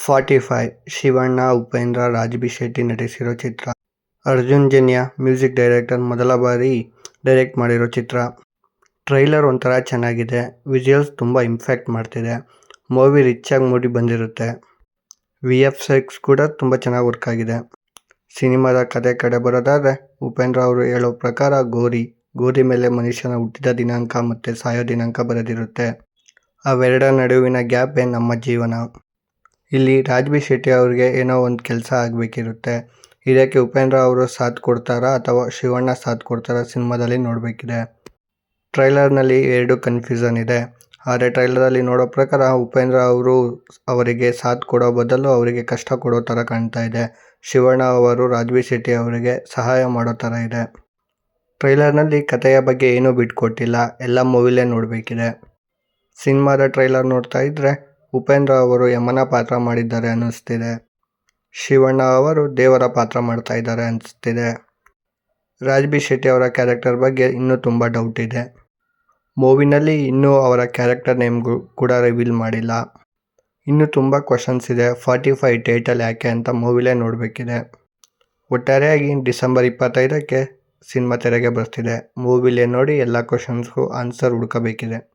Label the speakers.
Speaker 1: 45 ಶಿವಣ್ಣ, ಉಪೇಂದ್ರ, ರಾಜ್‌ಬಿ ಶೆಟ್ಟಿ ನಟಿಸಿರೋ ಚಿತ್ರ. Arjun Janya music director ಮೊದಲ ಬಾರಿ direct ಮಾಡಿರೋ ಚಿತ್ರ. ಟ್ರೈಲರ್ ಒಂಥರ ಚೆನ್ನಾಗಿದೆ. ವಿಜುವಲ್ಸ್ ತುಂಬ ಇಂಪ್ಯಾಕ್ಟ್ ಮಾಡ್ತಿದೆ. ಮೂವಿ ರಿಚ್ ಆಗಿ ಮೂಡಿ ಬಂದಿರುತ್ತೆ. VFX ಕೂಡ ತುಂಬ ಚೆನ್ನಾಗಿ ವರ್ಕ್ ಆಗಿದೆ. ಸಿನಿಮಾದ ಕತೆ ಕಡೆ ಬರೋದಾದ್ರೆ, ಉಪೇಂದ್ರ ಅವರು ಹೇಳೋ ಪ್ರಕಾರ ಗೋರಿ ಮೇಲೆ ಮನುಷ್ಯನ ಹುಟ್ಟಿದ ದಿನಾಂಕ ಮತ್ತು ಸಾಯೋ ದಿನಾಂಕ ಬರೆದಿರುತ್ತೆ. ಅವೆರಡರ ನಡುವಿನ ಗ್ಯಾಪೇ ನಮ್ಮ ಜೀವನ. ಇಲ್ಲಿ ರಾಜ್‌ಬಿ ಶೆಟ್ಟಿ ಅವ್ರಿಗೆ ಏನೋ ಒಂದು ಕೆಲಸ ಆಗಬೇಕಿರುತ್ತೆ. ಇದಕ್ಕೆ ಉಪೇಂದ್ರ ಅವರು ಸಾಥ್ ಕೊಡ್ತಾರಾ ಅಥವಾ ಶಿವಣ್ಣ ಸಾಥ್ ಕೊಡ್ತಾರಾ ಸಿನಿಮಾದಲ್ಲಿ ನೋಡಬೇಕಿದೆ. ಟ್ರೈಲರ್ನಲ್ಲಿ ಎರಡು ಕನ್ಫ್ಯೂಷನ್ ಇದೆ. ಆದರೆ ಟ್ರೈಲರಲ್ಲಿ ನೋಡೋ ಪ್ರಕಾರ ಉಪೇಂದ್ರ ಅವರು ಅವರಿಗೆ ಸಾಥ್ ಕೊಡೋ ಬದಲು ಅವರಿಗೆ ಕಷ್ಟ ಕೊಡೋ ಥರ ಕಾಣ್ತಾ ಇದೆ. ಶಿವಣ್ಣ ಅವರು ರಾಜ್‌ಬಿ ಶೆಟ್ಟಿ ಅವರಿಗೆ ಸಹಾಯ ಮಾಡೋ ಥರ ಇದೆ. ಟ್ರೈಲರ್ನಲ್ಲಿ ಕಥೆಯ ಬಗ್ಗೆ ಏನೂ ಬಿಟ್ಕೊಟ್ಟಿಲ್ಲ. ಎಲ್ಲ ಮೂವಿಲೇ ನೋಡಬೇಕಿದೆ. ಸಿನಿಮಾದ ಟ್ರೈಲರ್ ನೋಡ್ತಾ ಇದ್ರೆ ಉಪೇಂದ್ರ ಅವರು ಯಮನ ಪಾತ್ರ ಮಾಡಿದ್ದಾರೆ ಅನ್ನಿಸ್ತಿದೆ. ಶಿವಣ್ಣ ಅವರು ದೇವರ ಪಾತ್ರ ಮಾಡ್ತಾ ಇದ್ದಾರೆ ಅನಿಸ್ತಿದೆ. ರಾಜ್‌ಬಿ ಶೆಟ್ಟಿ ಅವರ ಕ್ಯಾರೆಕ್ಟರ್ ಬಗ್ಗೆ ಇನ್ನೂ ತುಂಬ ಡೌಟ್ ಇದೆ. ಮೂವಿನಲ್ಲಿ ಇನ್ನೂ ಅವರ ಕ್ಯಾರೆಕ್ಟರ್ ನೇಮ್ ಕೂಡ ರಿವೀಲ್ ಮಾಡಿಲ್ಲ. ಇನ್ನೂ ತುಂಬ ಕ್ವಶನ್ಸ್ ಇದೆ. 45 ಟೈಟಲ್ ಯಾಕೆ ಅಂತ ಮೂವಿಲೇ ನೋಡಬೇಕಿದೆ. ಒಟ್ಟಾರೆಯಾಗಿ ಡಿಸೆಂಬರ್ 25ಕ್ಕೆ ಸಿನಿಮಾ ತೆರೆಗೆ ಬರ್ತಿದೆ. ಮೂವಿಲೇ ನೋಡಿ ಎಲ್ಲ ಕ್ವಶನ್ಸ್ಗೂ ಆನ್ಸರ್ ಹುಡುಕಬೇಕಿದೆ.